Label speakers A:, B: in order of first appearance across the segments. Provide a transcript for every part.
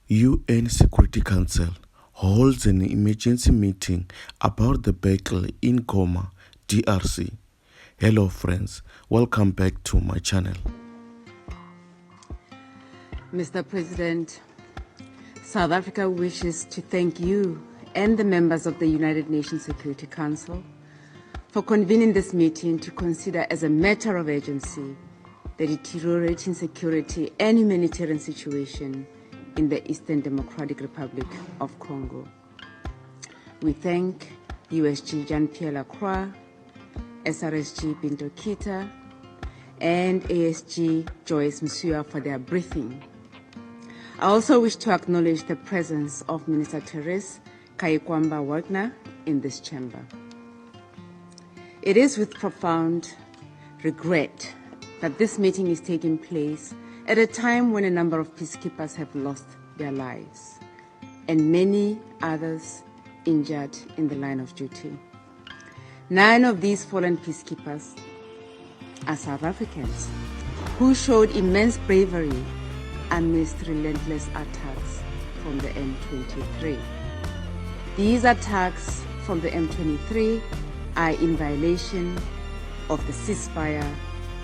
A: UN Security Council holds an emergency meeting about the battle in Goma DRC. Hello friends, welcome back to my channel.
B: Mr. President, South Africa wishes to thank you and the members of the United Nations Security Council for convening this meeting to consider as a matter of urgency the deteriorating security and humanitarian situation in the Eastern Democratic Republic of Congo. We thank USG Jean-Pierre Lacroix, SRSG Binto Kita, and ASG Joyce Msuya for their briefing. I also wish to acknowledge the presence of Minister Therese Kayikwamba Wagner in this chamber. It is with profound regret that this meeting is taking place at a time when a number of peacekeepers have lost their lives and many others injured in the line of duty. 9 of these fallen peacekeepers are South Africans who showed immense bravery amidst relentless attacks from the M23. These attacks from the M23 are in violation of the ceasefire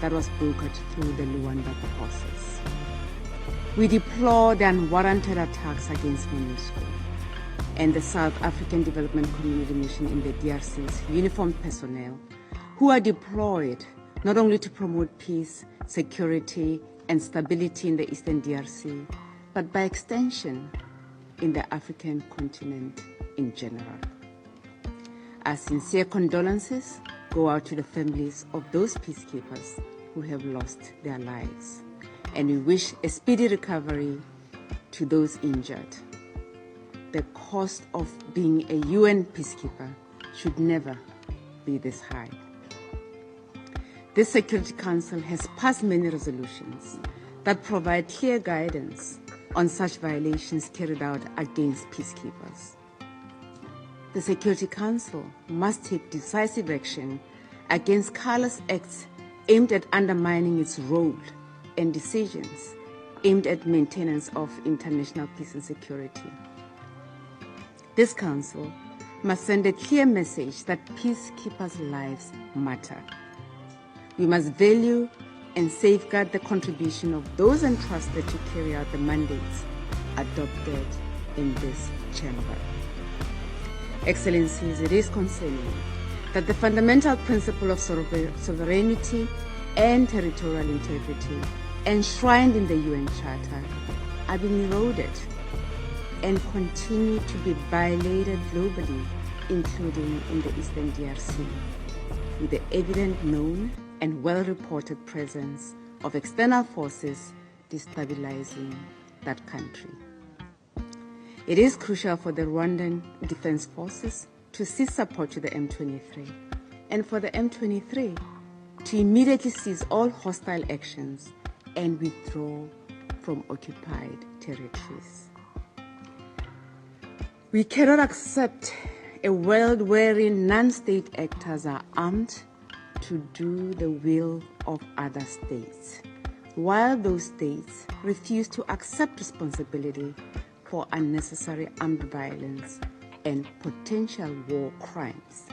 B: that was brokered through the Rwandan process. We deplore the unwarranted attacks against MONUSCO and the South African Development Community Mission in the DRC's uniformed personnel who are deployed not only to promote peace, security, and stability in the Eastern DRC, but by extension in the African continent in general. Our sincere condolences go out to the families of those peacekeepers who have lost their lives, and we wish a speedy recovery to those injured. The cost of being a UN peacekeeper should never be this high. This Security Council has passed many resolutions that provide clear guidance on such violations carried out against peacekeepers. The Security Council must take decisive action against callous acts aimed at undermining its role and decisions aimed at maintenance of international peace and security. This Council must send a clear message that peacekeepers' lives matter. We must value and safeguard the contribution of those entrusted to carry out the mandates adopted in this chamber. Excellencies, it is concerning that the fundamental principle of sovereignty and territorial integrity enshrined in the UN Charter are being eroded and continue to be violated globally, including in the Eastern DRC, with the evident known and well-reported presence of external forces destabilizing that country. It is crucial for the Rwandan Defense Forces to cease support to the M23 and for the M23 to immediately cease all hostile actions and withdraw from occupied territories. We cannot accept a world wherein non-state actors are armed to do the will of other states, while those states refuse to accept responsibility for unnecessary armed violence and potential war crimes.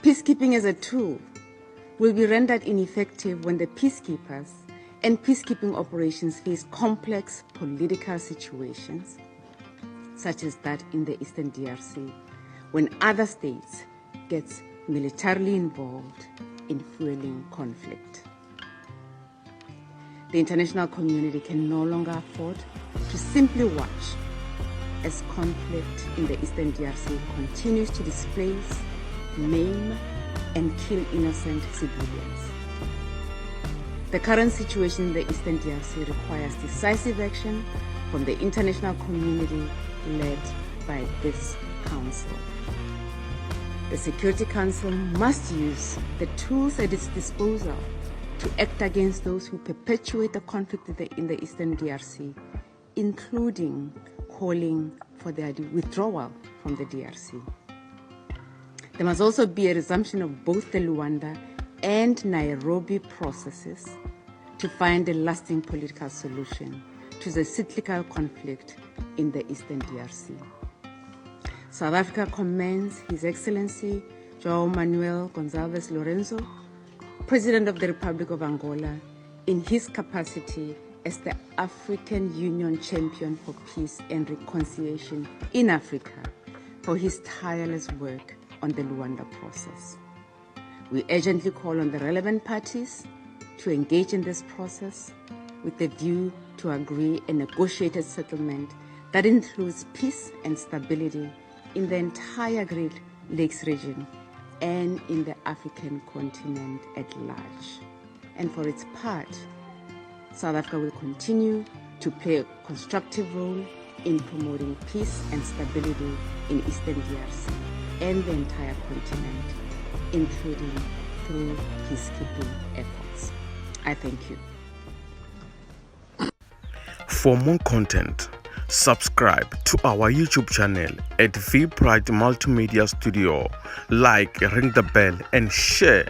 B: Peacekeeping as a tool will be rendered ineffective when the peacekeepers and peacekeeping operations face complex political situations, such as that in the Eastern DRC, when other states get militarily involved in fueling conflict. The international community can no longer afford to simply watch as conflict in the Eastern DRC continues to displace, maim, and kill innocent civilians. The current situation in the Eastern DRC requires decisive action from the international community led by this Council. The Security Council must use the tools at its disposal to act against those who perpetuate the conflict in the Eastern DRC, including calling for their withdrawal from the DRC. There must also be a resumption of both the Luanda and Nairobi processes to find a lasting political solution to the cyclical conflict in the Eastern DRC. South Africa commends His Excellency João Manuel Gonçalves Lorenzo, President of the Republic of Angola, in his capacity as the African Union Champion for Peace and Reconciliation in Africa, for his tireless work on the Luanda process. We urgently call on the relevant parties to engage in this process with the view to agree a negotiated settlement that includes peace and stability in the entire Great Lakes region and in the African continent at large. And for its part, South Africa will continue to play a constructive role in promoting peace and stability in Eastern DRC and the entire continent, including through peacekeeping efforts. I thank you.
A: For more content, subscribe to our YouTube channel at V Pride Multimedia Studio, like, ring the bell and share.